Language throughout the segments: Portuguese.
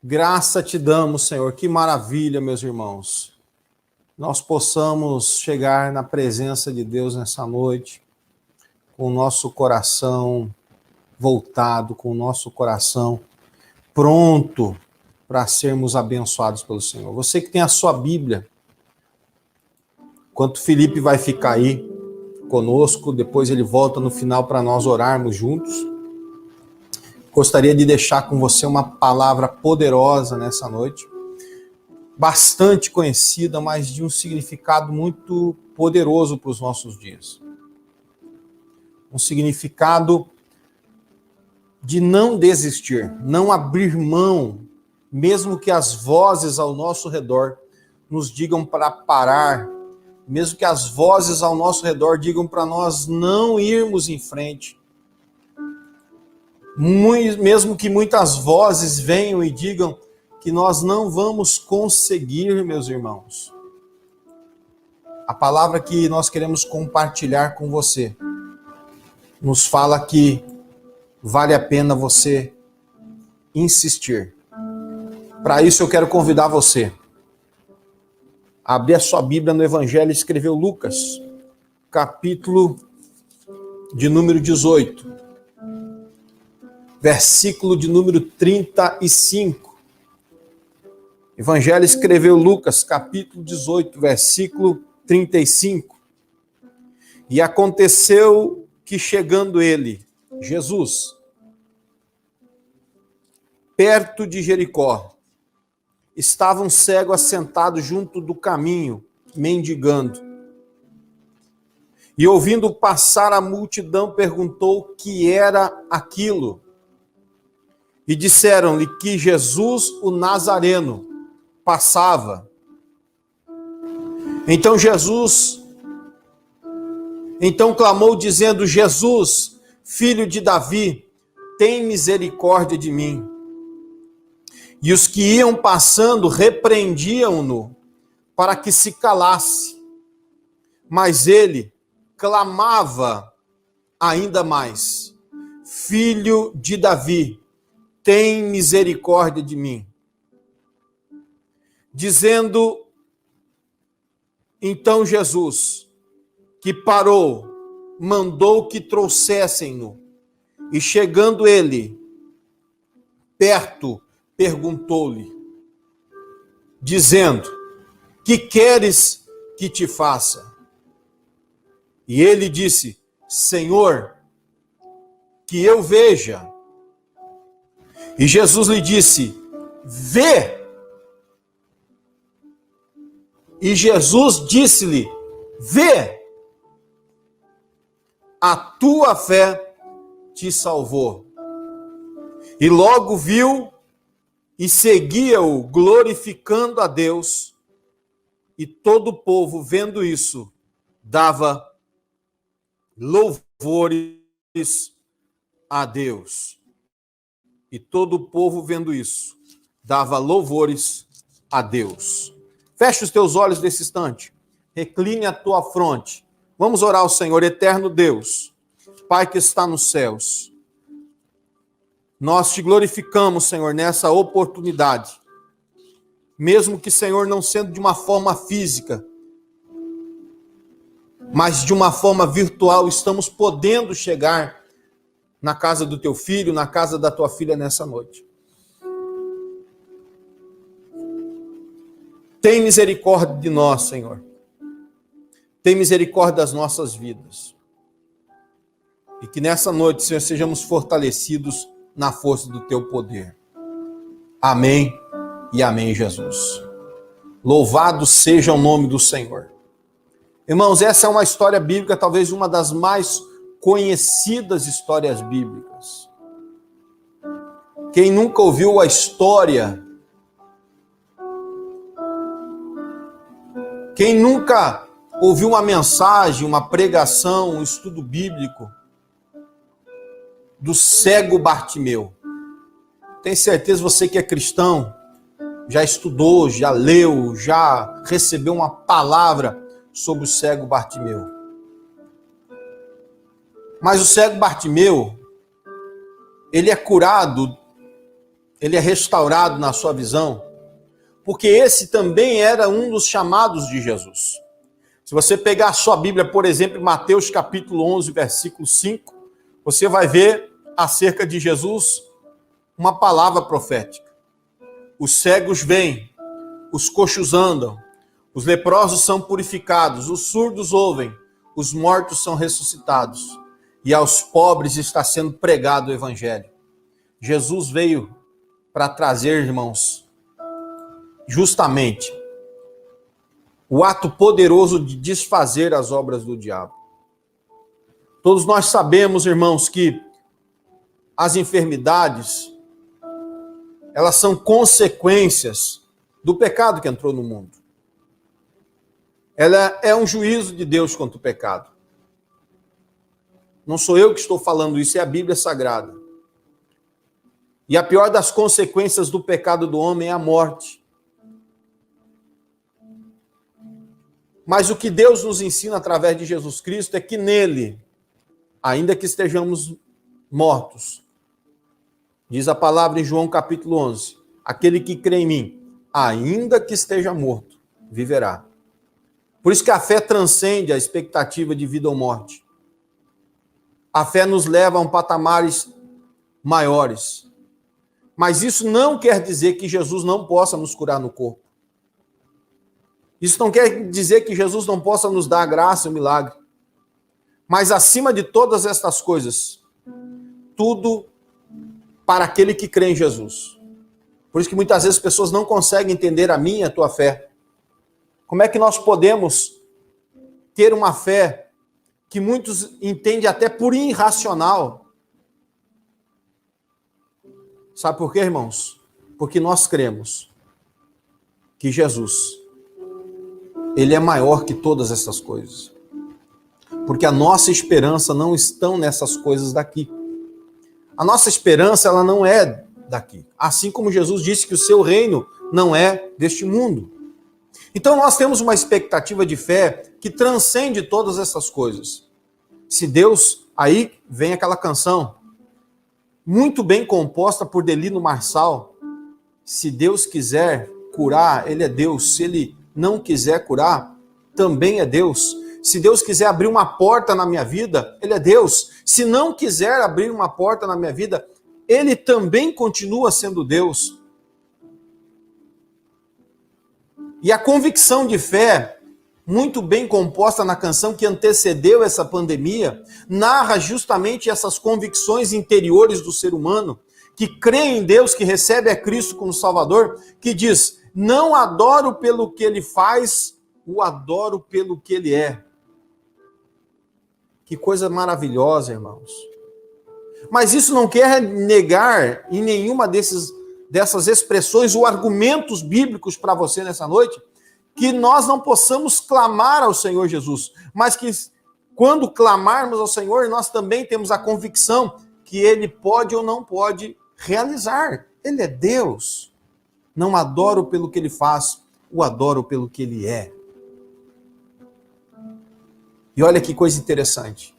Graça te damos, Senhor. Que maravilha, meus irmãos. Nós possamos chegar na presença de Deus nessa noite, com o nosso coração voltado, com o nosso coração pronto para sermos abençoados pelo Senhor. Você que tem a sua Bíblia, enquanto Felipe vai ficar aí conosco, depois ele volta no final para nós orarmos juntos. Gostaria de deixar com você uma palavra poderosa nessa noite, bastante conhecida, mas de um significado muito poderoso para os nossos dias. Um significado de não desistir, não abrir mão, mesmo que as vozes ao nosso redor nos digam para parar, mesmo que as vozes ao nosso redor digam para nós não irmos em frente, mesmo que muitas vozes venham e digam que nós não vamos conseguir, meus irmãos. A palavra que nós queremos compartilhar com você nos fala que vale a pena você insistir. Para isso eu quero convidar você a abrir a sua Bíblia no Evangelho e escreveu Lucas, capítulo de número 18. Versículo de número 35. Evangelho escreveu Lucas, capítulo 18, versículo 35. E aconteceu que chegando ele, Jesus, perto de Jericó, estava um cego assentado junto do caminho, mendigando. E ouvindo passar a multidão, perguntou o que era aquilo. E disseram-lhe que Jesus, o Nazareno, passava. Então clamou dizendo: Jesus, filho de Davi, tem misericórdia de mim. E os que iam passando repreendiam-no para que se calasse. Mas ele clamava ainda mais: Filho de Davi, tem misericórdia de mim. Dizendo então Jesus, que parou, mandou que trouxessem-no. E chegando ele perto, perguntou-lhe, dizendo: que queres que te faça? E ele disse: Senhor, que eu veja. E Jesus lhe disse: vê. E Jesus disse-lhe: vê, a tua fé te salvou. E logo viu e seguia-o, glorificando a Deus. E todo o povo, vendo isso, dava louvores a Deus. E todo o povo, vendo isso, dava louvores a Deus. Feche os teus olhos nesse instante. Recline a tua fronte. Vamos orar ao Senhor. Eterno Deus, Pai que está nos céus, nós te glorificamos, Senhor, nessa oportunidade. Mesmo que, Senhor, não sendo de uma forma física, mas de uma forma virtual, estamos podendo chegar na casa do teu filho, na casa da tua filha nessa noite. Tem misericórdia de nós, Senhor. Tem misericórdia das nossas vidas. E que nessa noite, Senhor, sejamos fortalecidos na força do teu poder. Amém e amém, Jesus. Louvado seja o nome do Senhor. Irmãos, essa é uma história bíblica, talvez uma das mais conhecidas histórias bíblicas. Quem nunca ouviu a história, quem nunca ouviu uma mensagem, uma pregação, um estudo bíblico do cego Bartimeu? Tenho certeza, você que é cristão, já estudou, já leu, já recebeu uma palavra sobre o cego Bartimeu. Mas o cego Bartimeu, ele é curado ele é restaurado na sua visão, porque esse também era um dos chamados de Jesus. Se você pegar a sua Bíblia, por exemplo, em Mateus capítulo 11, versículo 5, você vai ver acerca de Jesus uma palavra profética. Os cegos veem, os coxos andam, os leprosos são purificados, os surdos ouvem, os mortos são ressuscitados, e aos pobres está sendo pregado o evangelho. Jesus veio para trazer, irmãos, justamente o ato poderoso de desfazer as obras do diabo. Todos nós sabemos, irmãos, que as enfermidades, elas são consequências do pecado que entrou no mundo. Ela é um juízo de Deus contra o pecado. Não sou eu que estou falando isso, é a Bíblia Sagrada. E a pior das consequências do pecado do homem é a morte. Mas o que Deus nos ensina através de Jesus Cristo é que nele, ainda que estejamos mortos, diz a palavra em João capítulo 11, aquele que crê em mim, ainda que esteja morto, viverá. Por isso que a fé transcende a expectativa de vida ou morte. A fé nos leva a patamares maiores. Mas isso não quer dizer que Jesus não possa nos curar no corpo. Isso não quer dizer que Jesus não possa nos dar a graça e o milagre. Mas acima de todas estas coisas, tudo para aquele que crê em Jesus. Por isso que muitas vezes as pessoas não conseguem entender a minha e a tua fé. Como é que nós podemos ter uma fé que muitos entendem até por irracional? Sabe por quê, irmãos? Porque nós cremos que Jesus, ele é maior que todas essas coisas. Porque a nossa esperança não está nessas coisas daqui. A nossa esperança, ela não é daqui. Assim como Jesus disse que o seu reino não é deste mundo. Então nós temos uma expectativa de fé que transcende todas essas coisas. Se Deus, aí vem aquela canção, muito bem composta por Delino Marçal, se Deus quiser curar, ele é Deus. Se ele não quiser curar, também é Deus. Se Deus quiser abrir uma porta na minha vida, ele é Deus. Se não quiser abrir uma porta na minha vida, ele também continua sendo Deus. E a convicção de fé, muito bem composta na canção que antecedeu essa pandemia, narra justamente essas convicções interiores do ser humano, que crê em Deus, que recebe a Cristo como Salvador, que diz, não adoro pelo que ele faz, o adoro pelo que ele é. Que coisa maravilhosa, irmãos. Mas isso não quer negar em nenhuma dessas expressões ou argumentos bíblicos para você nessa noite, que nós não possamos clamar ao Senhor Jesus, mas que quando clamarmos ao Senhor, nós também temos a convicção que ele pode ou não pode realizar. Ele é Deus. Não adoro pelo que ele faz, o adoro pelo que ele é. E olha que coisa interessante.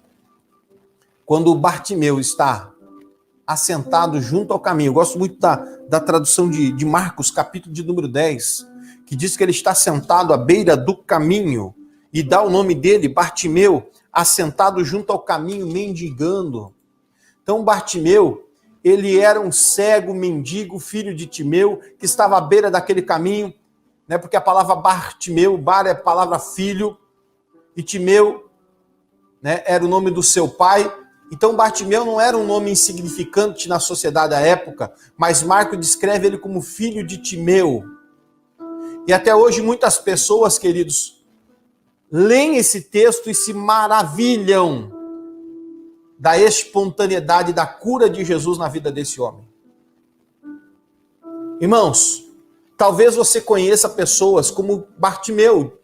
Quando o Bartimeu está assentado junto ao caminho, eu gosto muito da tradução de Marcos, capítulo de número 10, que diz que ele está sentado à beira do caminho, e dá o nome dele, Bartimeu, assentado junto ao caminho, mendigando. Então Bartimeu, ele era um cego mendigo, filho de Timeu, que estava à beira daquele caminho, né, porque a palavra Bartimeu, Bar é a palavra filho, e Timeu, né, era o nome do seu pai. Então Bartimeu não era um nome insignificante na sociedade da época, mas Marcos descreve ele como filho de Timeu. E até hoje muitas pessoas, queridos, leem esse texto e se maravilham da espontaneidade da cura de Jesus na vida desse homem. Irmãos, talvez você conheça pessoas como Bartimeu,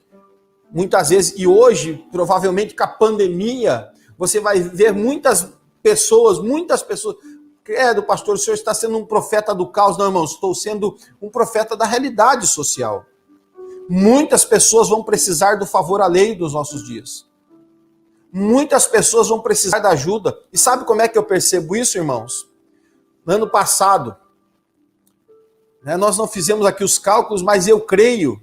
muitas vezes, e hoje, provavelmente com a pandemia, você vai ver muitas pessoas, credo, pastor, o senhor está sendo um profeta do caos. Não, irmãos, estou sendo um profeta da realidade social. Muitas pessoas vão precisar do favor alheio dos nossos dias. Muitas pessoas vão precisar da ajuda. E sabe como é que eu percebo isso, irmãos? No ano passado, Nós não fizemos aqui os cálculos, mas eu creio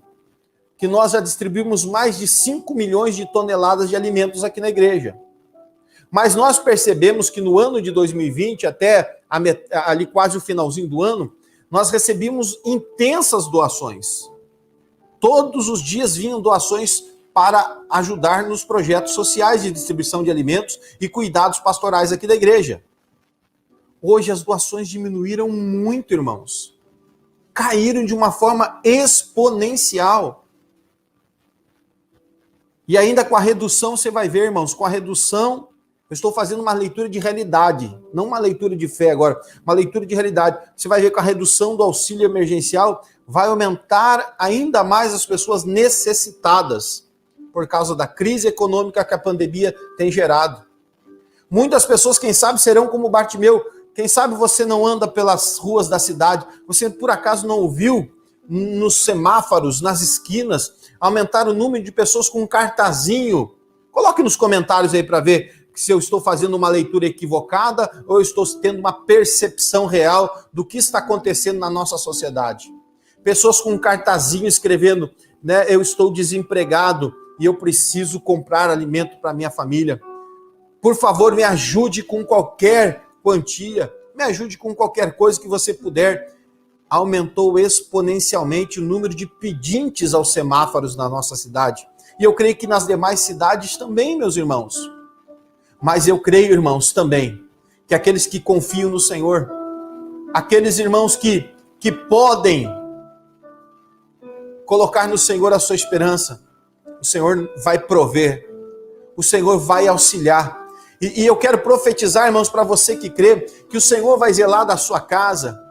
que nós já distribuímos mais de 5 milhões de toneladas de alimentos aqui na igreja. Mas nós percebemos que no ano de 2020, até ali quase o finalzinho do ano, nós recebemos intensas doações. Todos os dias vinham doações para ajudar nos projetos sociais de distribuição de alimentos e cuidados pastorais aqui da igreja. Hoje as doações diminuíram muito, irmãos. Caíram de uma forma exponencial. E ainda com a redução, você vai ver, irmãos, com a redução, eu estou fazendo uma leitura de realidade, não uma leitura de fé agora, uma leitura de realidade. Você vai ver que com a redução do auxílio emergencial, vai aumentar ainda mais as pessoas necessitadas, por causa da crise econômica que a pandemia tem gerado. Muitas pessoas, quem sabe, serão como Bartimeu. Quem sabe você não anda pelas ruas da cidade, você por acaso não ouviu nos semáforos, nas esquinas, aumentar o número de pessoas com um cartazinho. Coloque nos comentários aí para ver se eu estou fazendo uma leitura equivocada ou eu estou tendo uma percepção real do que está acontecendo na nossa sociedade. Pessoas com um cartazinho escrevendo, né, eu estou desempregado e eu preciso comprar alimento para minha família. Por favor, me ajude com qualquer quantia, me ajude com qualquer coisa que você puder. Aumentou exponencialmente o número de pedintes aos semáforos na nossa cidade. E eu creio que nas demais cidades também, meus irmãos. Mas eu creio, irmãos, também, que aqueles que confiam no Senhor, aqueles irmãos que podem colocar no Senhor a sua esperança, o Senhor vai prover, o Senhor vai auxiliar. E eu quero profetizar, irmãos, para você que crê, que o Senhor vai zelar da sua casa,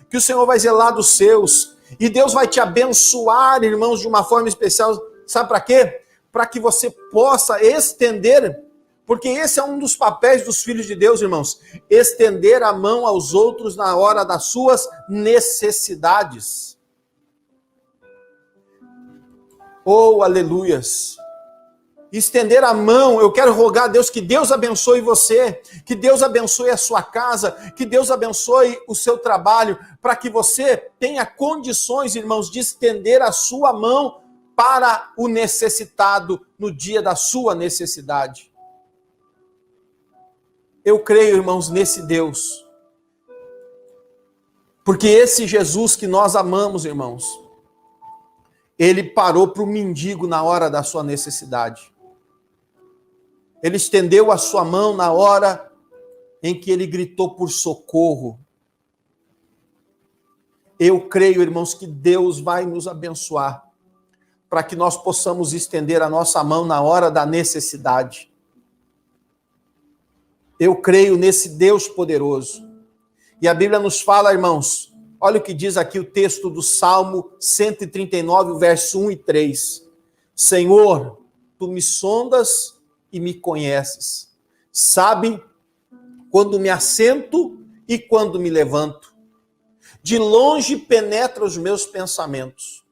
que o Senhor vai zelar dos seus, e Deus vai te abençoar, irmãos, de uma forma especial. Sabe para quê? Para que você possa estender, porque esse é um dos papéis dos filhos de Deus, irmãos, estender a mão aos outros na hora das suas necessidades. Oh, aleluias! Estender a mão, eu quero rogar a Deus que Deus abençoe você, que Deus abençoe a sua casa, que Deus abençoe o seu trabalho, para que você tenha condições, irmãos, de estender a sua mão para o necessitado no dia da sua necessidade. Eu creio, irmãos, nesse Deus, porque esse Jesus que nós amamos, irmãos, ele parou para o mendigo na hora da sua necessidade. Ele estendeu a sua mão na hora em que ele gritou por socorro. Eu creio, irmãos, que Deus vai nos abençoar para que nós possamos estender a nossa mão na hora da necessidade. Eu creio nesse Deus poderoso. E a Bíblia nos fala, irmãos, olha o que diz aqui o texto do Salmo 139, verso 1 e 3. Senhor, tu me sondas e me conheces. Sabe quando me assento e quando me levanto. De longe penetra os meus pensamentos.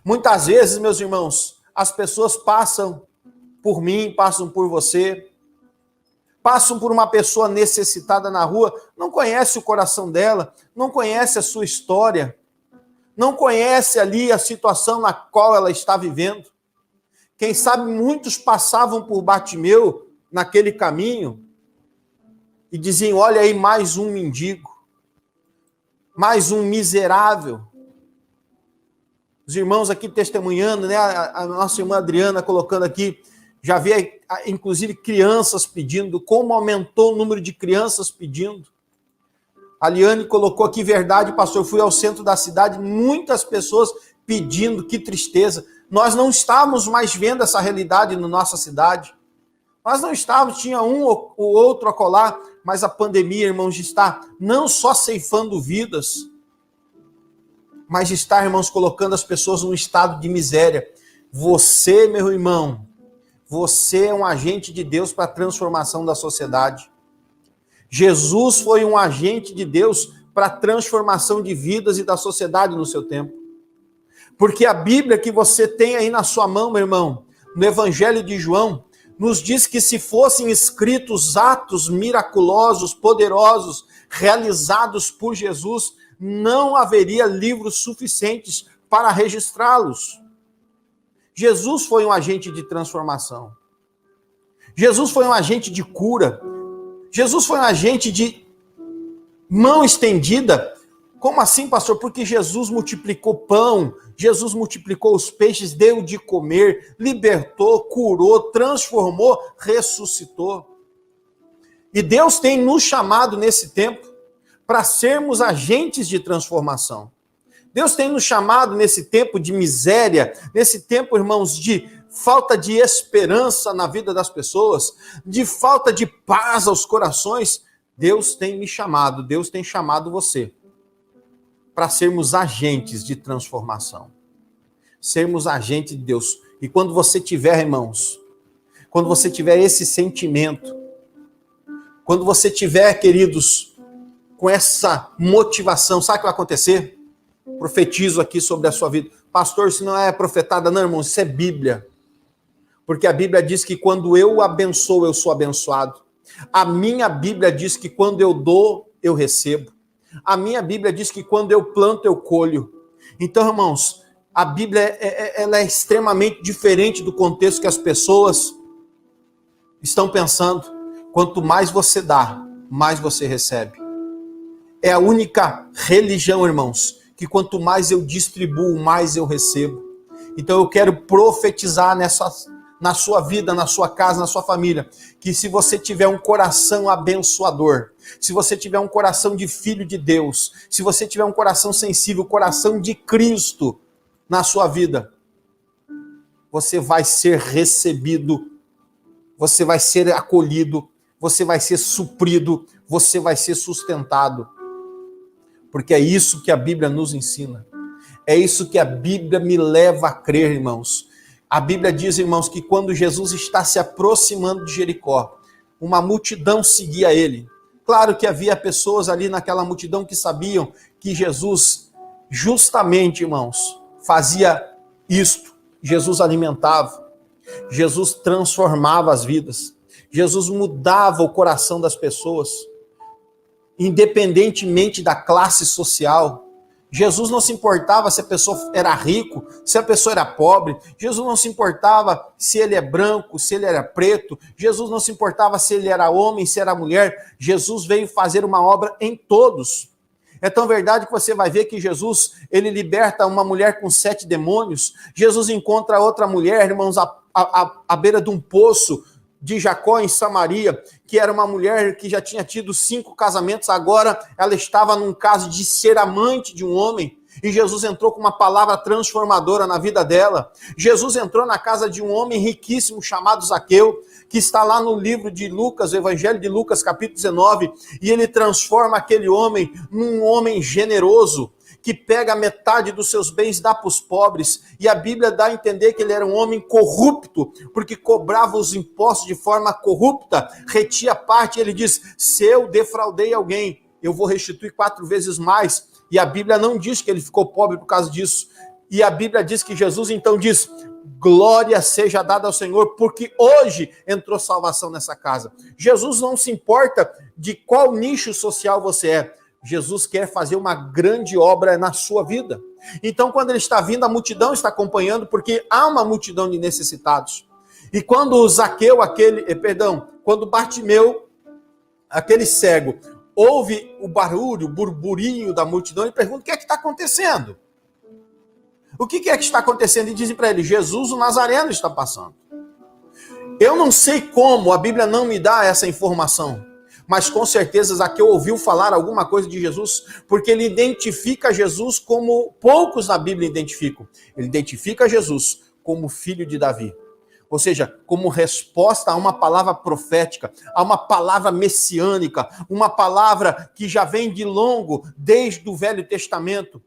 Muitas vezes, meus irmãos, as pessoas passam por mim, passam por você, passam por uma pessoa necessitada na rua, não conhece o coração dela, não conhece a sua história, não conhece ali a situação na qual ela está vivendo. Quem sabe muitos passavam por Bartimeu naquele caminho e diziam, olha aí mais um mendigo, mais um miserável. Os irmãos aqui testemunhando, né? A nossa irmã Adriana colocando aqui, já vê inclusive crianças pedindo, como aumentou o número de crianças pedindo. A Liane colocou aqui, verdade, pastor, fui ao centro da cidade, muitas pessoas pedindo, que tristeza. Nós não estávamos mais vendo essa realidade na nossa cidade. Nós não estávamos, tinha um ou outro acolá, mas a pandemia, irmãos, está não só ceifando vidas, mas está, irmãos, colocando as pessoas num estado de miséria. Você, meu irmão, você é um agente de Deus para a transformação da sociedade. Jesus foi um agente de Deus para a transformação de vidas e da sociedade no seu tempo. Porque a Bíblia que você tem aí na sua mão, meu irmão, no Evangelho de João, nos diz que se fossem escritos atos miraculosos, poderosos, realizados por Jesus, não haveria livros suficientes para registrá-los. Jesus foi um agente de transformação. Jesus foi um agente de cura. Jesus foi um agente de mão estendida. Como assim, pastor? Porque Jesus multiplicou pão, Jesus multiplicou os peixes, deu de comer, libertou, curou, transformou, ressuscitou. E Deus tem nos chamado nesse tempo para sermos agentes de transformação. Deus tem nos chamado nesse tempo de miséria, nesse tempo, irmãos, de falta de esperança na vida das pessoas, de falta de paz aos corações. Deus tem me chamado, Deus tem chamado você para sermos agentes de transformação. Sermos agentes de Deus. E quando você tiver, irmãos, quando você tiver esse sentimento, quando você tiver, queridos, com essa motivação, sabe o que vai acontecer? Profetizo aqui sobre a sua vida. Pastor, isso não é profetada, não, irmão, isso é Bíblia. Porque a Bíblia diz que quando eu abençoo, eu sou abençoado. A minha Bíblia diz que quando eu dou, eu recebo. A minha Bíblia diz que quando eu planto, eu colho. Então, irmãos, a Bíblia ela é extremamente diferente do contexto que as pessoas estão pensando. Quanto mais você dá, mais você recebe. É a única religião, irmãos, que quanto mais eu distribuo, mais eu recebo. Então eu quero profetizar na sua vida, na sua casa, na sua família, que se você tiver um coração abençoador, se você tiver um coração de filho de Deus, se você tiver um coração sensível, coração de Cristo na sua vida, você vai ser recebido, você vai ser acolhido, você vai ser suprido, você vai ser sustentado. Porque é isso que a Bíblia nos ensina. É isso que a Bíblia me leva a crer, irmãos. A Bíblia diz, irmãos, que quando Jesus está se aproximando de Jericó, uma multidão seguia ele. Claro que havia pessoas ali naquela multidão que sabiam que Jesus, justamente, irmãos, fazia isto. Jesus alimentava. Jesus transformava as vidas. Jesus mudava o coração das pessoas, independentemente da classe social. Jesus não se importava se a pessoa era rico, se a pessoa era pobre. Jesus não se importava se ele é branco, se ele era preto. Jesus não se importava se ele era homem, se era mulher. Jesus veio fazer uma obra em todos. É tão verdade que você vai ver que Jesus, ele liberta uma mulher com 7 demônios. Jesus encontra outra mulher, irmãos, à beira de um poço de Jacó em Samaria, que era uma mulher que já tinha tido 5 casamentos, agora ela estava num caso de ser amante de um homem, e Jesus entrou com uma palavra transformadora na vida dela. Jesus entrou na casa de um homem riquíssimo chamado Zaqueu, que está lá no livro de Lucas, o Evangelho de Lucas, capítulo 19, e ele transforma aquele homem num homem generoso, que pega metade dos seus bens e dá para os pobres, e a Bíblia dá a entender que ele era um homem corrupto, porque cobrava os impostos de forma corrupta, retia parte, e ele diz, se eu defraudei alguém, eu vou restituir 4 vezes mais, e a Bíblia não diz que ele ficou pobre por causa disso, e a Bíblia diz que Jesus então diz, glória seja dada ao Senhor, porque hoje entrou salvação nessa casa. Jesus não se importa de qual nicho social você é, Jesus quer fazer uma grande obra na sua vida. Então, quando ele está vindo, a multidão está acompanhando, porque há uma multidão de necessitados. E quando Zaqueu, quando Bartimeu, aquele cego, ouve o barulho, o burburinho da multidão, ele pergunta, o que é que está acontecendo? O que é que está acontecendo? E dizem para ele, Jesus o Nazareno está passando. Eu não sei como, a Bíblia não me dá essa informação. Mas com certeza Zaqueu ouviu falar alguma coisa de Jesus, porque ele identifica Jesus como poucos na Bíblia identificam. Ele identifica Jesus como filho de Davi. Ou seja, como resposta a uma palavra profética, a uma palavra messiânica, uma palavra que já vem de longo, desde o Velho Testamento.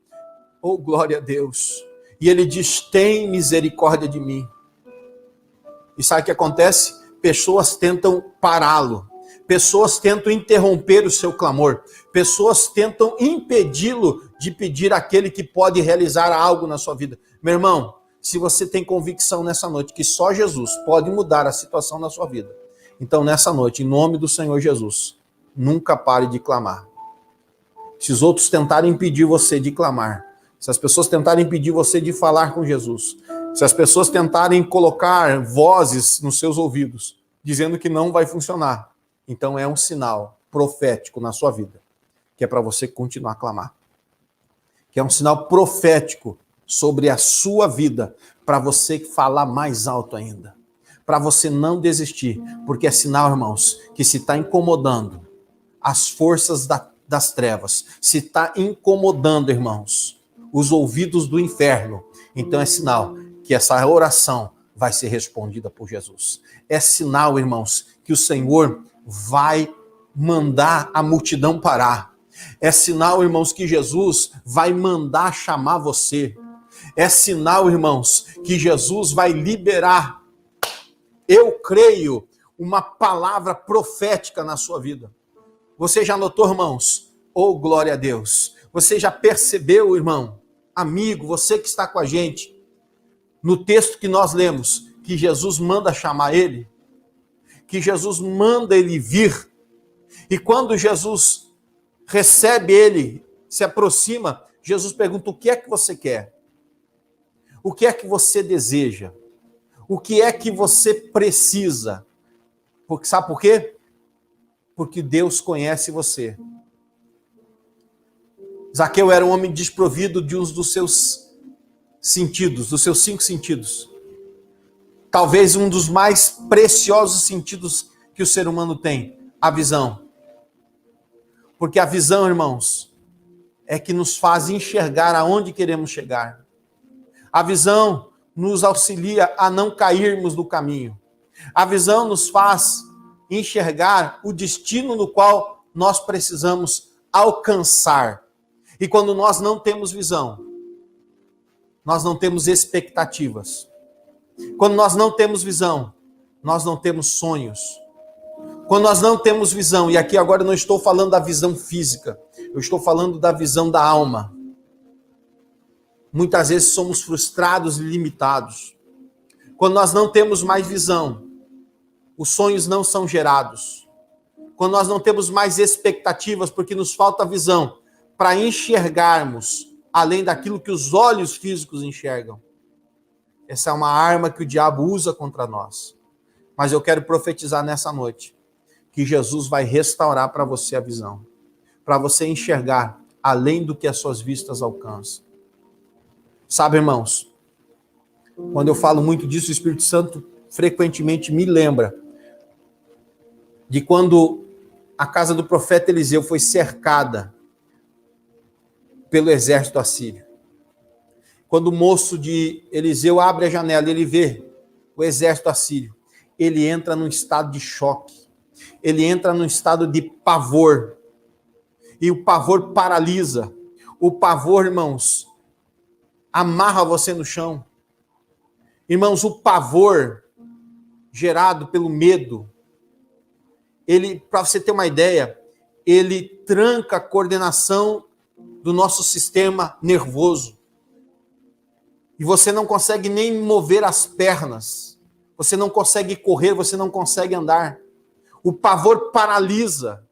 Oh, glória a Deus! E ele diz, tem misericórdia de mim. E sabe o que acontece? Pessoas tentam pará-lo. Pessoas tentam interromper o seu clamor. Pessoas tentam impedi-lo de pedir àquele que pode realizar algo na sua vida. Meu irmão, se você tem convicção nessa noite que só Jesus pode mudar a situação na sua vida, então nessa noite, em nome do Senhor Jesus, nunca pare de clamar. Se os outros tentarem impedir você de clamar, se as pessoas tentarem impedir você de falar com Jesus, se as pessoas tentarem colocar vozes nos seus ouvidos, dizendo que não vai funcionar, então é um sinal profético na sua vida, que é para você continuar a clamar. Que é um sinal profético sobre a sua vida, para você falar mais alto ainda. Para você não desistir, porque é sinal, irmãos, que se está incomodando as forças das trevas, se está incomodando, irmãos, os ouvidos do inferno, então é sinal que essa oração vai ser respondida por Jesus. É sinal, irmãos, que o Senhor vai mandar a multidão parar. É sinal, irmãos, que Jesus vai mandar chamar você. É sinal, irmãos, que Jesus vai liberar, eu creio, uma palavra profética na sua vida. Você já notou, irmãos? Oh, glória a Deus. Você já percebeu, irmão, amigo, você que está com a gente, no texto que nós lemos, que Jesus manda chamar ele, que Jesus manda ele vir, e quando Jesus recebe ele, se aproxima, Jesus pergunta: o que é que você quer? O que é que você deseja? O que é que você precisa? Porque, sabe por quê? Porque Deus conhece você. Zaqueu era um homem desprovido de um dos seus sentidos, dos seus 5 sentidos. Talvez um dos mais preciosos sentidos que o ser humano tem, a visão. Porque a visão, irmãos, é que nos faz enxergar aonde queremos chegar. A visão nos auxilia a não cairmos do caminho. A visão nos faz enxergar o destino no qual nós precisamos alcançar. E quando nós não temos visão, nós não temos expectativas. Quando nós não temos visão, nós não temos sonhos. Quando nós não temos visão, e aqui agora eu não estou falando da visão física, eu estou falando da visão da alma. Muitas vezes somos frustrados e limitados. Quando nós não temos mais visão, os sonhos não são gerados. Quando nós não temos mais expectativas, porque nos falta visão para enxergarmos além daquilo que os olhos físicos enxergam. Essa é uma arma que o diabo usa contra nós. Mas eu quero profetizar nessa noite que Jesus vai restaurar para você a visão, para você enxergar além do que as suas vistas alcançam. Sabe, irmãos, quando eu falo muito disso, o Espírito Santo frequentemente me lembra de quando a casa do profeta Eliseu foi cercada pelo exército assírio. Quando o moço de Eliseu abre a janela e ele vê o exército assírio, ele entra num estado de choque, ele entra num estado de pavor, e o pavor paralisa, o pavor, irmãos, amarra você no chão. Irmãos, o pavor gerado pelo medo, ele, para você ter uma ideia, ele tranca a coordenação do nosso sistema nervoso. E você não consegue nem mover as pernas. Você não consegue correr, você não consegue andar. O pavor paralisa.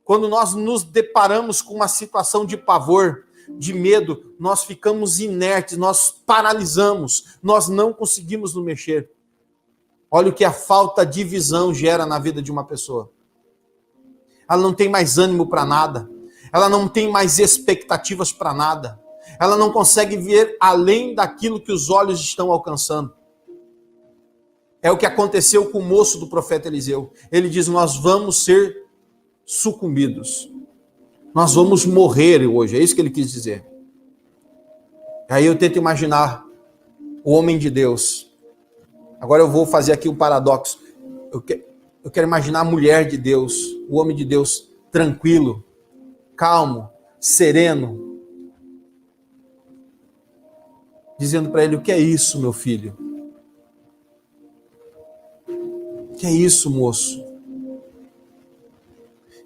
Quando nós nos deparamos com uma situação de pavor, de medo, nós ficamos inertes, nós paralisamos, nós não conseguimos nos mexer. Olha o que a falta de visão gera na vida de uma pessoa. Ela não tem mais ânimo para nada. Ela não tem mais expectativas para nada. Ela não consegue ver além daquilo que os olhos estão alcançando. É o que aconteceu com o moço do profeta Eliseu. Ele diz: nós vamos ser sucumbidos. Nós vamos morrer hoje. É isso que ele quis dizer. Aí eu tento imaginar o homem de Deus. Agora eu vou fazer aqui um paradoxo. Eu quero imaginar a mulher de Deus, o homem de Deus, tranquilo, calmo, sereno, dizendo para ele: o que é isso, meu filho? O que é isso, moço?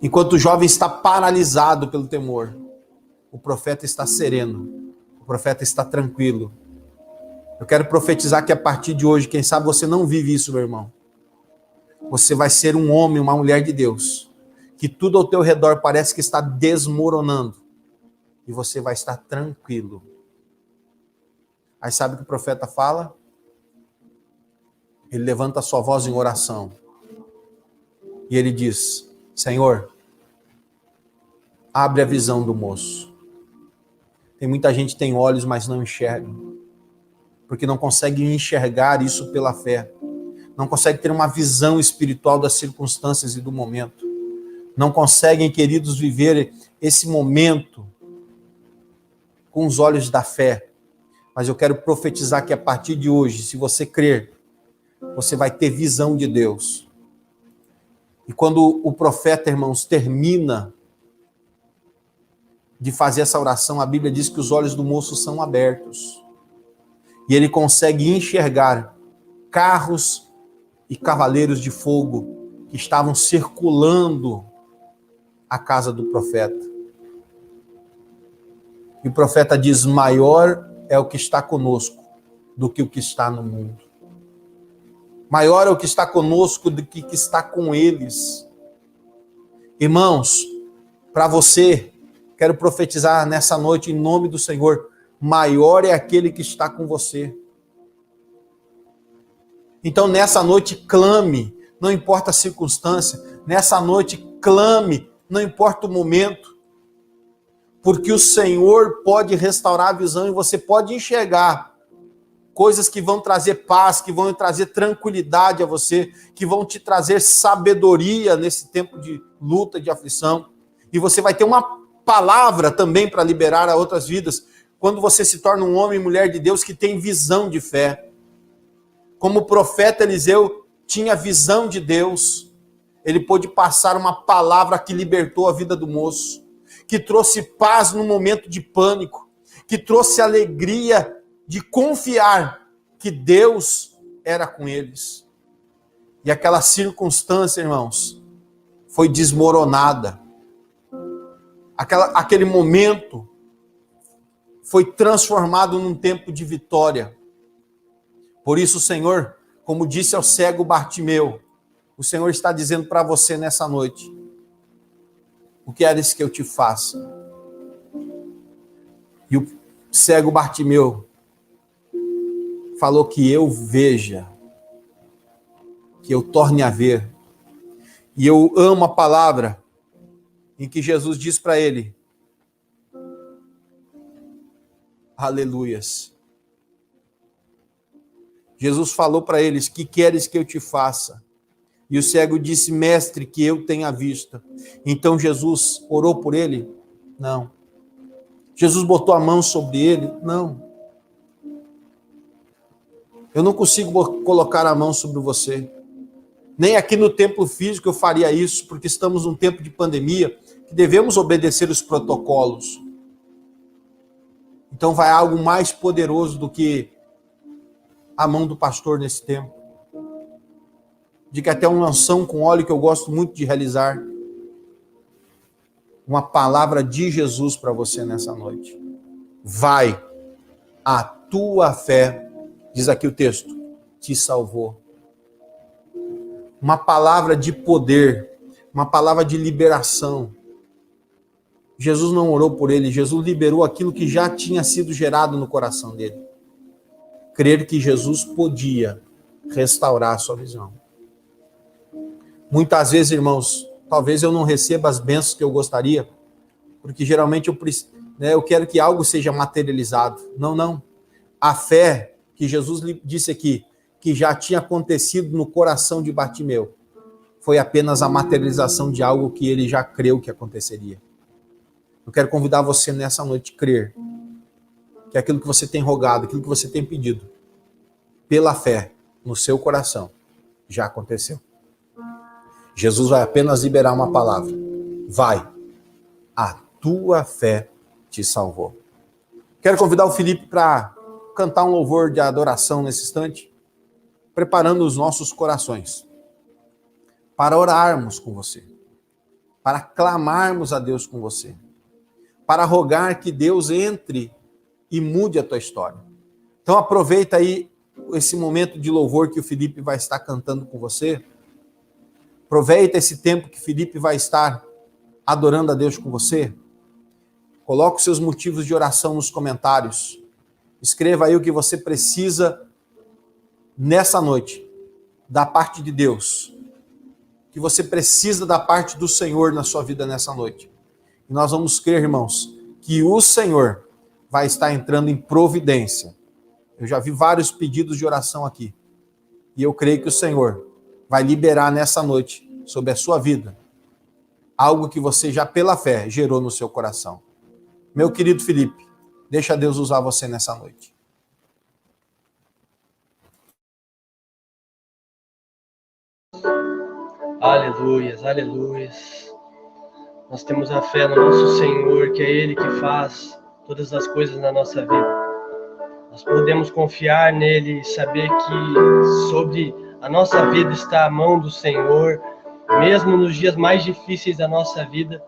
Enquanto o jovem está paralisado pelo temor, o profeta está sereno, o profeta está tranquilo. Eu quero profetizar que a partir de hoje, quem sabe você não vive isso, meu irmão. Você vai ser um homem, uma mulher de Deus, que tudo ao teu redor parece que está desmoronando, e você vai estar tranquilo. Aí sabe o que o profeta fala? Ele levanta a sua voz em oração, e ele diz: Senhor, abre a visão do moço. Tem muita gente que tem olhos, mas não enxerga, porque não consegue enxergar isso pela fé, não consegue ter uma visão espiritual das circunstâncias e do momento, não conseguem, queridos, viver esse momento com os olhos da fé. Mas eu quero profetizar que a partir de hoje, se você crer, você vai ter visão de Deus. E quando o profeta, irmãos, termina de fazer essa oração, a Bíblia diz que os olhos do moço são abertos. E ele consegue enxergar carros e cavaleiros de fogo que estavam circulando a casa do profeta. E o profeta diz: maior é o que está conosco do que o que está no mundo. Maior é o que está conosco do que está com eles. Irmãos, para você, quero profetizar nessa noite em nome do Senhor: maior é aquele que está com você. Então nessa noite clame, não importa a circunstância, nessa noite clame, não importa o momento, porque o Senhor pode restaurar a visão e você pode enxergar coisas que vão trazer paz, que vão trazer tranquilidade a você, que vão te trazer sabedoria nesse tempo de luta, de aflição. E você vai ter uma palavra também para liberar a outras vidas, quando você se torna um homem e mulher de Deus que tem visão de fé. Como o profeta Eliseu tinha visão de Deus, ele pôde passar uma palavra que libertou a vida do moço, que trouxe paz no momento de pânico, que trouxe alegria de confiar que Deus era com eles. E aquela circunstância, irmãos, foi desmoronada. Aquele momento foi transformado num tempo de vitória. Por isso, o Senhor, como disse ao cego Bartimeu, o Senhor está dizendo para você nessa noite: o que queres que eu te faça? E o cego Bartimeu falou: que eu veja, que eu torne a ver. E eu amo a palavra em que Jesus diz para ele: aleluias. Jesus falou para eles: que queres que eu te faça? E o cego disse: mestre, que eu tenha vista. Então Jesus orou por ele? Não. Jesus botou a mão sobre ele? Não. Eu não consigo colocar a mão sobre você. Nem aqui no templo físico eu faria isso, porque estamos num tempo de pandemia, que devemos obedecer os protocolos. Então vai algo mais poderoso do que a mão do pastor nesse tempo. Diga até uma unção com óleo que eu gosto muito de realizar. Uma palavra de Jesus para você nessa noite. Vai, a tua fé, diz aqui o texto, te salvou. Uma palavra de poder, uma palavra de liberação. Jesus não orou por ele, Jesus liberou aquilo que já tinha sido gerado no coração dele. Crer que Jesus podia restaurar a sua visão. Muitas vezes, irmãos, talvez eu não receba as bênçãos que eu gostaria, porque geralmente eu quero que algo seja materializado. Não. A fé que Jesus disse aqui, que já tinha acontecido no coração de Bartimeu, foi apenas a materialização de algo que ele já creu que aconteceria. Eu quero convidar você nessa noite a crer que aquilo que você tem rogado, aquilo que você tem pedido, pela fé no seu coração, já aconteceu. Jesus vai apenas liberar uma palavra. Vai, a tua fé te salvou. Quero convidar o Felipe para cantar um louvor de adoração nesse instante, preparando os nossos corações para orarmos com você, para clamarmos a Deus com você, para rogar que Deus entre e mude a tua história. Então aproveita aí esse momento de louvor que o Felipe vai estar cantando com você. Aproveita esse tempo que Felipe vai estar adorando a Deus com você? Coloque os seus motivos de oração nos comentários. Escreva aí o que você precisa nessa noite, da parte de Deus. Que você precisa da parte do Senhor na sua vida nessa noite. E nós vamos crer, irmãos, que o Senhor vai estar entrando em providência. Eu já vi vários pedidos de oração aqui. E eu creio que o Senhor vai liberar nessa noite, sobre a sua vida, algo que você já pela fé gerou no seu coração. Meu querido Felipe, deixa Deus usar você nessa noite. Aleluias, aleluias. Nós temos a fé no nosso Senhor, que é Ele que faz todas as coisas na nossa vida. Nós podemos confiar nele e saber que sobre a nossa vida está a mão do Senhor, mesmo nos dias mais difíceis da nossa vida.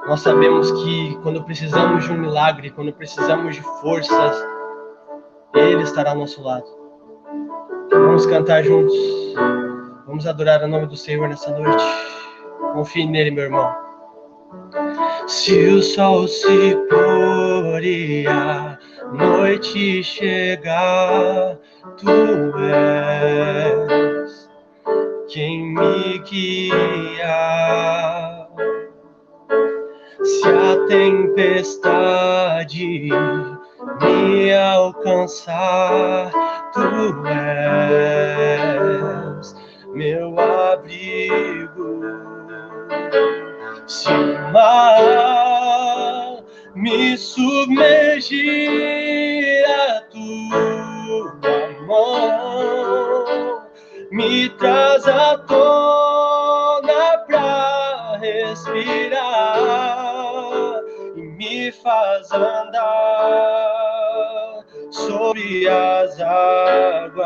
Nós sabemos que quando precisamos de um milagre, quando precisamos de forças, Ele estará ao nosso lado. Vamos cantar juntos. Vamos adorar o nome do Senhor nessa noite. Confie nele, meu irmão. Se o sol se pôr e a noite chegar, tu és quem me guia. Se a tempestade me alcançar, tu és meu abrigo. Se o mar me submergir, a tua mão me traz à tona pra respirar e me faz andar sobre as águas.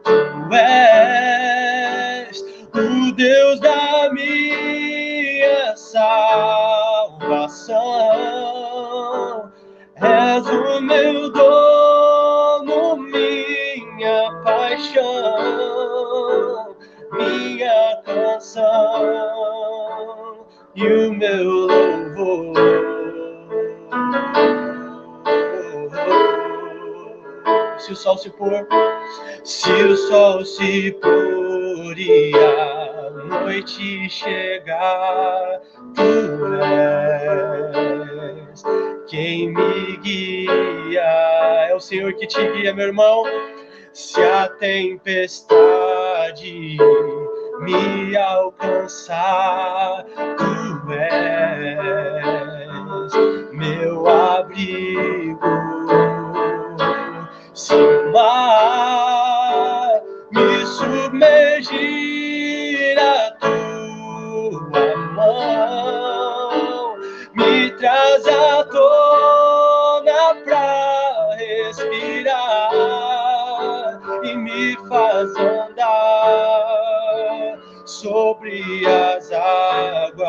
Tu és o Deus da minha salvação, és o meu dono, minha paixão, minha canção e o meu louvor. Se o sol se pôr, se o sol se pôr e a noite chegar, tu és quem me guia. É o Senhor que te guia, meu irmão. Se a tempestade me alcançar, tu és meu abrigo. Se o mar me submergir, a tua mão me traz à tona pra respirar e me faz andar sobre as águas.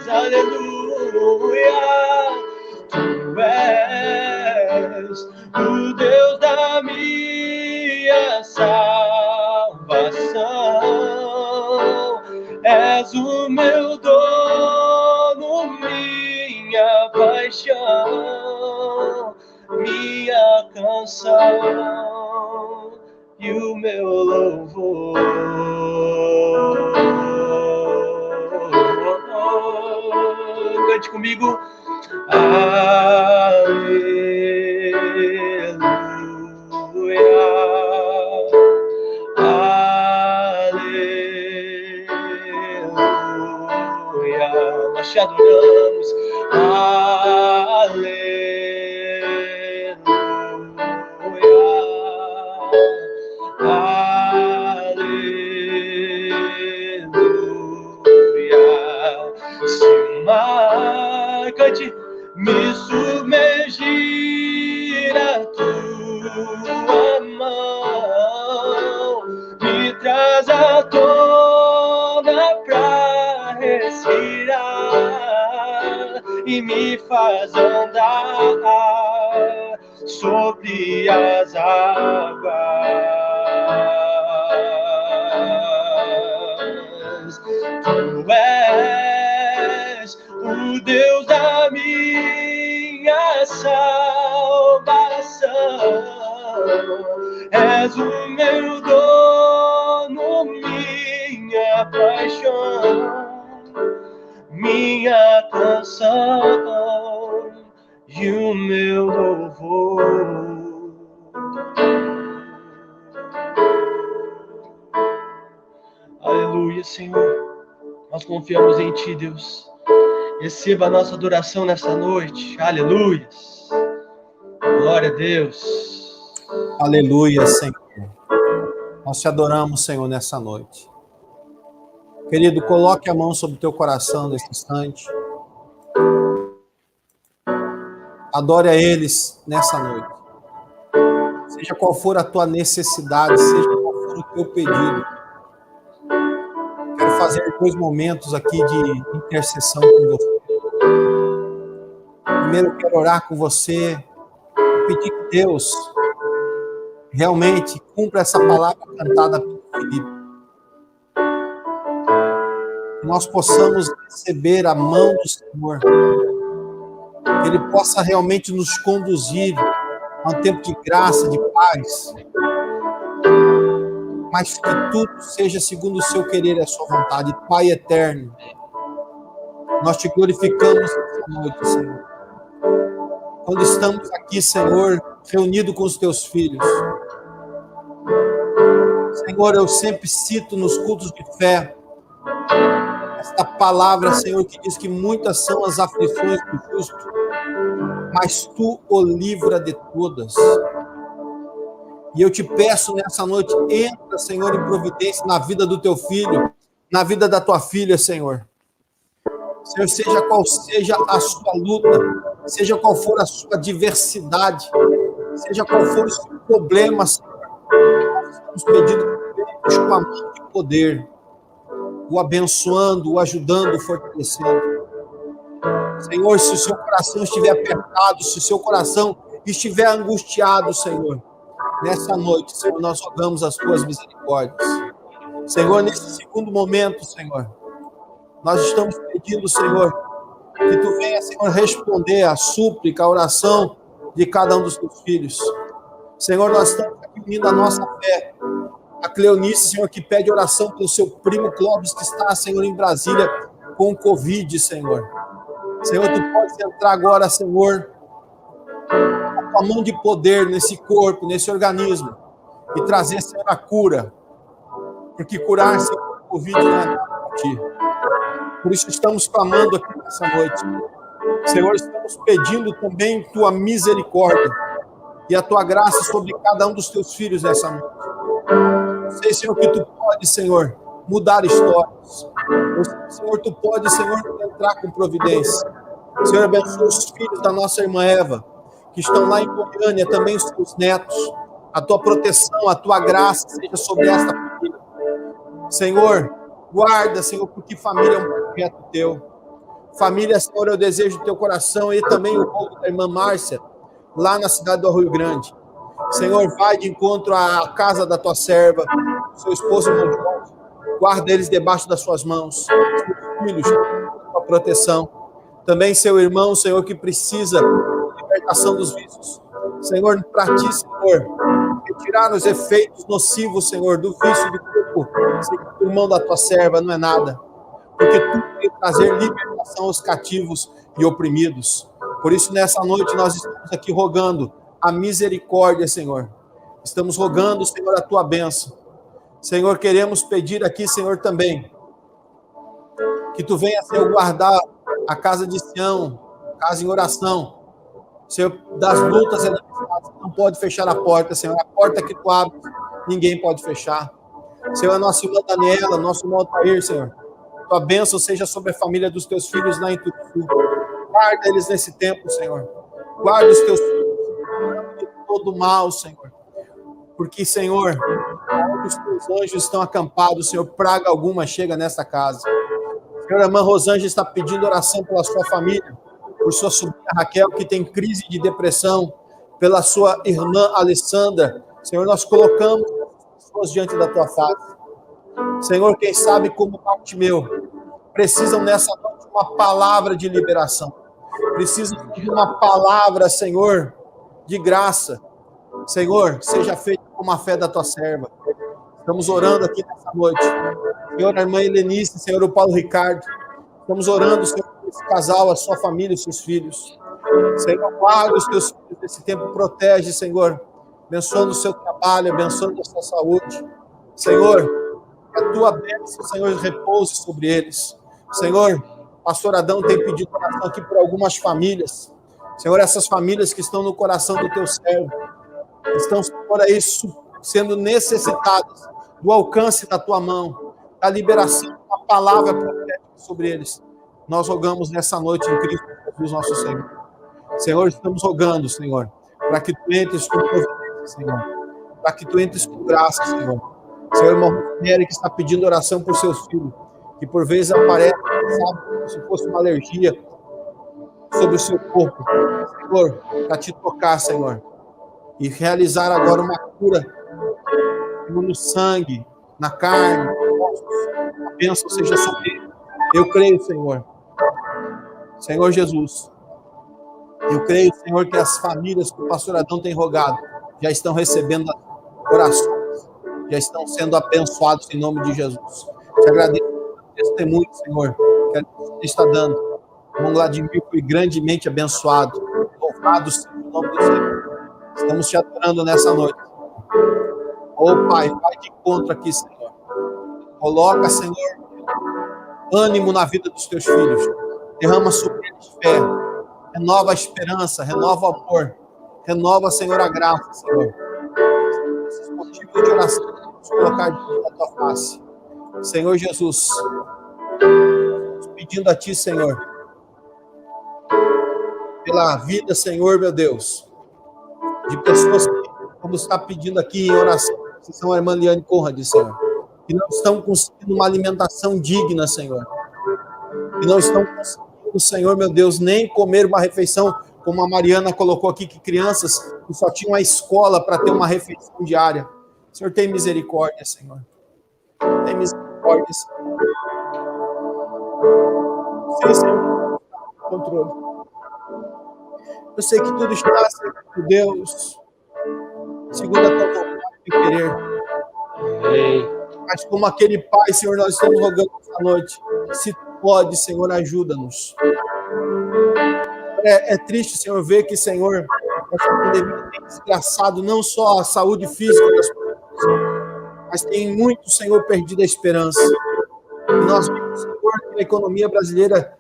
Aleluia! Tu és o Deus da minha salvação, és o meu dono, minha paixão, minha canção e o meu louvor. Cante comigo. Aleluia, aleluia, nós te adoramos. Aleluia, aleluia. Se o mar cante me submergir, a tua mão me traz à tona pra respirar e me faz andar sobre as águas. Tu és o Deus da minha salvação, és o meu dono, minha paixão, minha canção e o meu louvor. Aleluia, Senhor. Nós confiamos em Ti, Deus. Receba a nossa adoração nessa noite. Aleluia. Glória a Deus. Aleluia, Senhor. Nós te adoramos, Senhor, nessa noite. Querido, coloque a mão sobre o teu coração nesse instante. Adore a eles nessa noite. Seja qual for a tua necessidade, seja qual for o teu pedido. Quero fazer 2 momentos aqui de intercessão com você. Primeiro, eu quero orar com você e pedir que Deus realmente cumpra essa palavra cantada pelo Felipe. Que nós possamos receber a mão do Senhor. Que Ele possa realmente nos conduzir a um tempo de graça, de paz. Mas que tudo seja segundo o seu querer e a sua vontade. Pai eterno, nós te glorificamos nessa noite, Senhor. Quando estamos aqui, Senhor, reunidos com os teus filhos. Senhor, eu sempre cito nos cultos de fé esta palavra, Senhor, que diz que muitas são as aflições do justo, mas tu o livra de todas. E eu te peço nessa noite, entra, Senhor, em providência na vida do teu filho, na vida da tua filha, Senhor. Senhor, seja qual seja a sua luta, seja qual for a sua adversidade, seja qual for o seu problema, Senhor, nós estamos pedindo que com a mão de poder, o abençoando, o ajudando, o fortalecendo. Senhor, se o seu coração estiver apertado, se o seu coração estiver angustiado, Senhor, nessa noite, Senhor, nós rogamos as tuas misericórdias. Senhor, nesse segundo momento, Senhor, nós estamos pedindo, Senhor, que tu venha, Senhor, responder à súplica, à oração de cada um dos teus filhos. Senhor, nós estamos aqui unindo a nossa fé. A Cleonice, Senhor, que pede oração pelo seu primo Clóvis, que está, Senhor, em Brasília com o Covid, Senhor. Senhor, tu podes entrar agora, Senhor, com a tua mão de poder nesse corpo, nesse organismo, e trazer, Senhor, a cura. Porque curar, Senhor, o Covid não é nada para ti. Por isso estamos clamando aqui nessa noite. Senhor, estamos pedindo também tua misericórdia e a tua graça sobre cada um dos teus filhos nessa noite. Eu sei, Senhor, que tu pode, Senhor, mudar histórias. Eu sei, Senhor, tu pode, Senhor, entrar com providência. Senhor, abençoa os filhos da nossa irmã Eva, que estão lá em Goiânia, também os teus netos. A tua proteção, a tua graça seja sobre esta família. Senhor, guarda, Senhor, porque família é um projeto teu. Família, Senhor, é o desejo do teu coração e também o povo da irmã Márcia, lá na cidade do Rio Grande. Senhor, vai de encontro à casa da tua serva, seu esposo, irmão Jorge. Guarda eles debaixo das suas mãos. Seus filhos, tua proteção. Também seu irmão, Senhor, que precisa de libertação dos vícios. Senhor, para ti, Senhor, retirar os efeitos nocivos, Senhor, do vício do corpo. Senhor, o irmão da tua serva não é nada. Porque tu tem que trazer libertação aos cativos e oprimidos. Por isso, nessa noite, nós estamos aqui rogando a misericórdia, Senhor. Estamos rogando, Senhor, a tua bênção. Senhor, queremos pedir aqui, Senhor, também, que tu venha, Senhor, guardar a casa de Sião, casa em oração. Senhor, das lutas, não pode fechar a porta, Senhor. A porta que tu abres, ninguém pode fechar. Senhor, a nossa irmã Daniela, nosso irmão Altair, Senhor. Tua bênção seja sobre a família dos teus filhos lá em Tucuruí. Guarda eles nesse tempo, Senhor. Guarda os teus filhos de todo mal, Senhor. Porque, Senhor, onde os teus anjos estão acampados, Senhor, praga alguma chega nessa casa. Senhor, a irmã Rosângela está pedindo oração pela sua família, por sua sobrinha Raquel, que tem crise de depressão, pela sua irmã Alessandra. Senhor, nós colocamos pessoas diante da tua face. Senhor, quem sabe como Bartimeu, precisam nessa noite de uma palavra de liberação. Precisam de uma palavra, Senhor, de graça. Senhor, seja feita como a fé da tua serva. Estamos orando aqui nessa noite. Senhor, a irmã Helenice, Senhor, o Paulo Ricardo. Estamos orando, Senhor, por esse casal, a sua família e seus filhos. Senhor, guarda os teus filhos nesse tempo, protege, Senhor. Abençoando o seu trabalho, abençoando a sua saúde. Senhor, que a tua bênção, Senhor, repouse sobre eles. Senhor, o pastor Adão tem pedido oração aqui por algumas famílias. Senhor, essas famílias que estão no coração do teu servo, estão, Senhor, aí sendo necessitadas do alcance da tua mão, da liberação da palavra profética sobre eles. Nós rogamos nessa noite em Cristo Jesus, nosso Senhor. Senhor, estamos rogando, Senhor, para que tu entres com providência, Senhor, para que tu entres com graça, Senhor. Senhor, irmão mulher que está pedindo oração por seus filhos, que por vezes aparece, sabe, como se fosse uma alergia sobre o seu corpo, Senhor, para te tocar, Senhor, e realizar agora uma cura no sangue, na carne, a bênção seja sobre ele. Eu creio, Senhor. Senhor Jesus, eu creio, Senhor, que as famílias que o pastor Adão tem rogado já estão recebendo orações, já estão sendo abençoados em nome de Jesus. Te agradeço pelo testemunho, Senhor, que a gente está dando. O irmão Vladimir foi grandemente abençoado. Louvado seja o nome do Senhor. Estamos te adorando nessa noite. Oh, Pai, vai de encontro aqui, Senhor. Coloca, Senhor, ânimo na vida dos teus filhos. Derrama sobre eles fé. Renova a esperança, renova o amor. Renova, Senhor, a graça, Senhor. Esses motivos de oração, vamos colocar diante da tua face. Senhor Jesus, estamos pedindo a ti, Senhor, pela vida, Senhor, meu Deus, de pessoas que, como está pedindo aqui em oração, que são a irmã Liane Conrad, Senhor, que não estão conseguindo uma alimentação digna, Senhor, que não estão conseguindo, Senhor, meu Deus, nem comer uma refeição, como a Mariana colocou aqui, que crianças que só tinham a escola para ter uma refeição diária. Senhor, tem misericórdia, Senhor. Tem misericórdia, Senhor. Sim, Senhor, controle. Eu sei que tudo está, Senhor, por Deus, segundo a tua vontade e querer. Amém. Mas como aquele pai, Senhor, nós estamos rogando esta noite. Se pode, Senhor, ajuda-nos. É triste, Senhor, ver que, Senhor, essa pandemia tem desgraçado não só a saúde física das pessoas, mas tem muito, Senhor, perdido a esperança. E nós vimos, Senhor, que a economia brasileira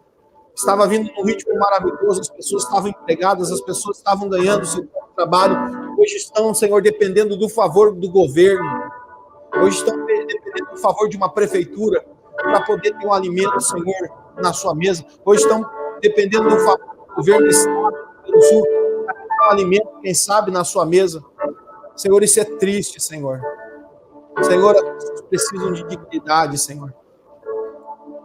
estava vindo num ritmo maravilhoso, as pessoas estavam empregadas, as pessoas estavam ganhando o seu trabalho, hoje estão, Senhor, dependendo do favor do governo, hoje estão dependendo do favor de uma prefeitura para poder ter um alimento, Senhor, na sua mesa, hoje estão dependendo do favor do governo do Estado, do Sul, para ter um alimento, quem sabe, na sua mesa. Senhor, isso é triste, Senhor. Senhor, as pessoas precisam de dignidade, Senhor.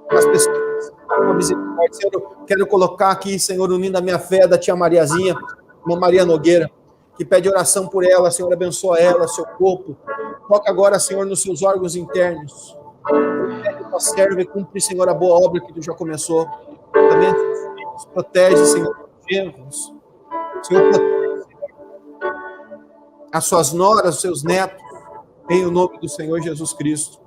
As pessoas precisam de uma misericórdia. Senhor, eu quero colocar aqui, Senhor, unindo a minha fé da tia Mariazinha, irmã Maria Nogueira, que pede oração por ela. Senhor, abençoa ela, seu corpo. Toca agora, Senhor, nos seus órgãos internos. Protege a tua serva e cumpre, Senhor, a boa obra que tu já começou. Também os seus filhos, protege, Senhor, os genros. Senhor, protege, Senhor, as suas noras, os seus netos, em o nome do Senhor Jesus Cristo.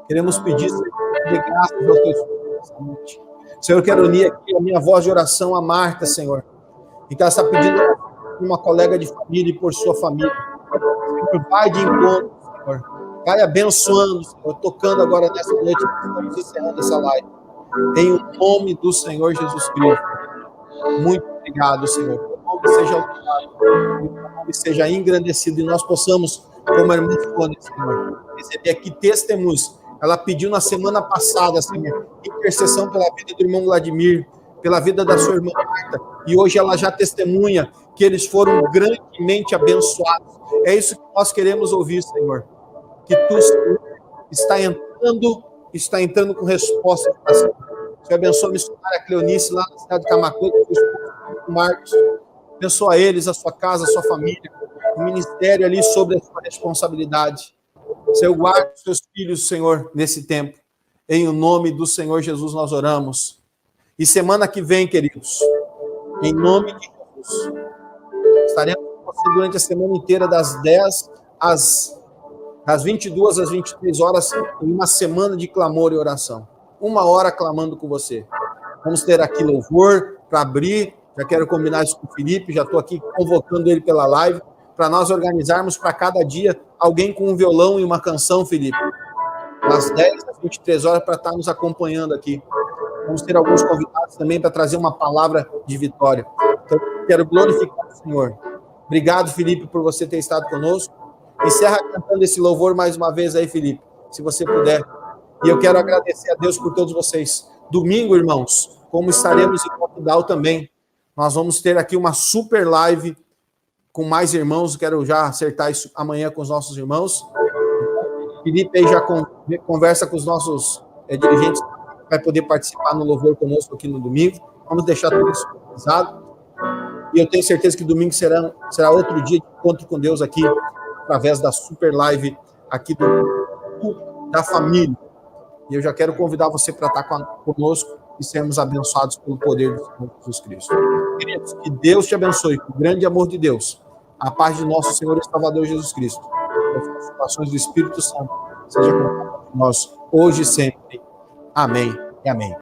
Queremos pedir, Senhor, de graças aos teus filhos nessa noite. Senhor, eu quero unir aqui a minha voz de oração a Marta, Senhor, que está pedindo por uma colega de família e por sua família. Senhor, vai de encontro, Senhor. Vai abençoando, Senhor, tocando agora nessa noite, estamos encerrando essa live. Em o nome do Senhor Jesus Cristo. Muito obrigado, Senhor. Que o nome seja louvado, que o nome seja engrandecido e nós possamos, como a irmã Sônia, Senhor, receber aqui testemunhos. Ela pediu na semana passada, Senhor, intercessão pela vida do irmão Vladimir, pela vida da sua irmã Marta, e hoje ela já testemunha que eles foram grandemente abençoados. É isso que nós queremos ouvir, Senhor. Que tu, Senhor, está entrando com resposta de oração. Senhor, abençoa a missionária Cleonice lá na cidade de Camacuã, com o esposo Marcos. Abençoa eles, a sua casa, a sua família, o ministério ali sobre a sua responsabilidade. Senhor, guarde os seus filhos, Senhor, nesse tempo. Em o nome do Senhor Jesus nós oramos. E semana que vem, queridos, em nome de Jesus, estaremos com você durante a semana inteira, das 10 às 22 às 23 horas, em uma semana de clamor e oração. 1 hora clamando com você. Vamos ter aqui louvor para abrir. Já quero combinar isso com o Felipe, já estou aqui convocando ele pela live, para nós organizarmos para cada dia alguém com um violão e uma canção, Felipe, das 10 às 23 horas, para estar nos acompanhando aqui. Vamos ter alguns convidados também para trazer uma palavra de vitória. Então, quero glorificar o Senhor. Obrigado, Felipe, por você ter estado conosco. Encerra cantando esse louvor mais uma vez aí, Felipe, se você puder. E eu quero agradecer a Deus por todos vocês. Domingo, irmãos, como estaremos em Portugal também, nós vamos ter aqui uma super live com mais irmãos. Quero já acertar isso amanhã com os nossos irmãos. Felipe aí já conversa com os nossos dirigentes, vai poder participar no louvor conosco aqui no domingo. Vamos deixar tudo isso organizado. E eu tenho certeza que domingo será outro dia de encontro com Deus aqui, através da super live aqui da família. E eu já quero convidar você para estar conosco e sermos abençoados pelo poder do Senhor Jesus Cristo. Queridos, que Deus te abençoe, com o grande amor de Deus, a paz de nosso Senhor e Salvador Jesus Cristo, as consolações do Espírito Santo, seja com nós hoje e sempre. Amém e amém.